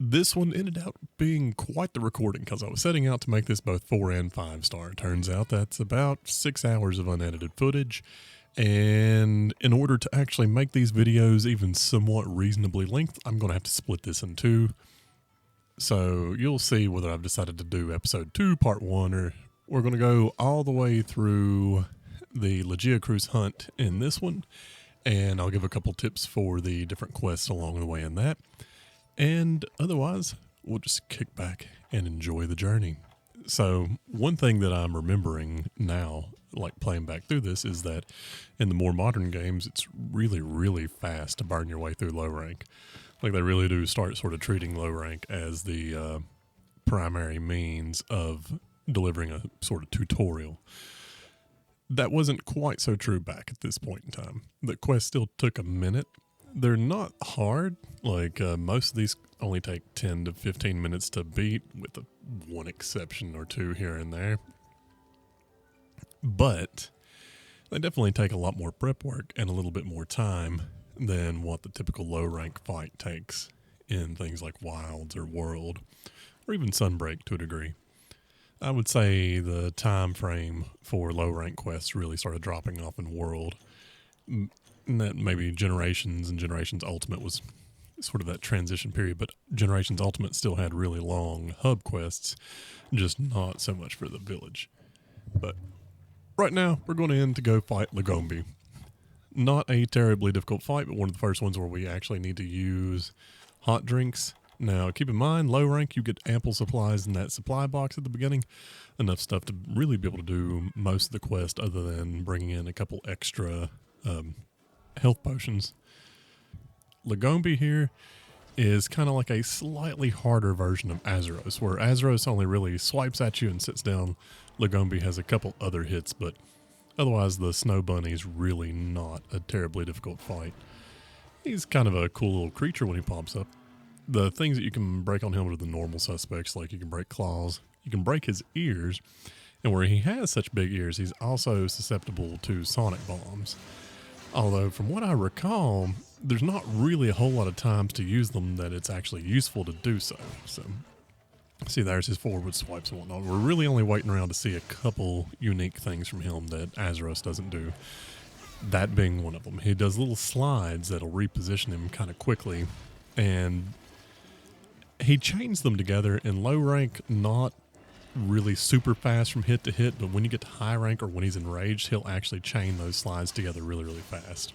This one ended up being quite the recording because I was setting out to make this both 4 and 5 star. Turns out that's about 6 hours of unedited footage. And in order to actually make these videos even somewhat reasonably length, I'm going to have to split this in two. So you'll see whether I've decided to do episode 2, part 1, or we're going to go all the way through the Legia Cruise hunt in this one. And I'll give a couple tips for the different quests along the way in that. And otherwise, we'll just kick back and enjoy the journey. So one thing that I'm remembering now, like playing back through this, is that in the more modern games, it's really, really fast to burn your way through low rank. Like they really do start sort of treating low rank as the primary means of delivering a sort of tutorial. That wasn't quite so true back at this point in time. The quest still took a minute. They're not hard. Like most of these only take 10 to 15 minutes to beat, with one exception or two here and there. But they definitely take a lot more prep work and a little bit more time than what the typical low rank fight takes in things like Wilds or World, or even Sunbreak to a degree. I would say the time frame for low rank quests really started dropping off in World. And that maybe Generations and Generations Ultimate was sort of that transition period, but Generations Ultimate still had really long hub quests, just not so much for the village. But right now, we're going in to go fight Lagombi. Not a terribly difficult fight, but one of the first ones where we actually need to use hot drinks. Now, keep in mind, low rank, you get ample supplies in that supply box at the beginning. Enough stuff to really be able to do most of the quest other than bringing in a couple extra health potions. Lagombi here is kind of like a slightly harder version of Azeros, where Azeros only really swipes at you and sits down. Lagombi has a couple other hits, but otherwise the Snow Bunny's really not a terribly difficult fight. He's kind of a cool little creature when he pops up. The things that you can break on him are the normal suspects, like you can break claws, you can break his ears, and where he has such big ears, he's also susceptible to sonic bombs. Although, from what I recall, there's not really a whole lot of times to use them that it's actually useful to do so. So, see, there's his forward swipes and whatnot. We're really only waiting around to see a couple unique things from him that Azeros doesn't do. That being one of them. He does little slides that'll reposition him kind of quickly, and he chains them together in low rank, not really super fast from hit to hit, but when you get to high rank or when he's enraged, he'll actually chain those slides together really, really fast.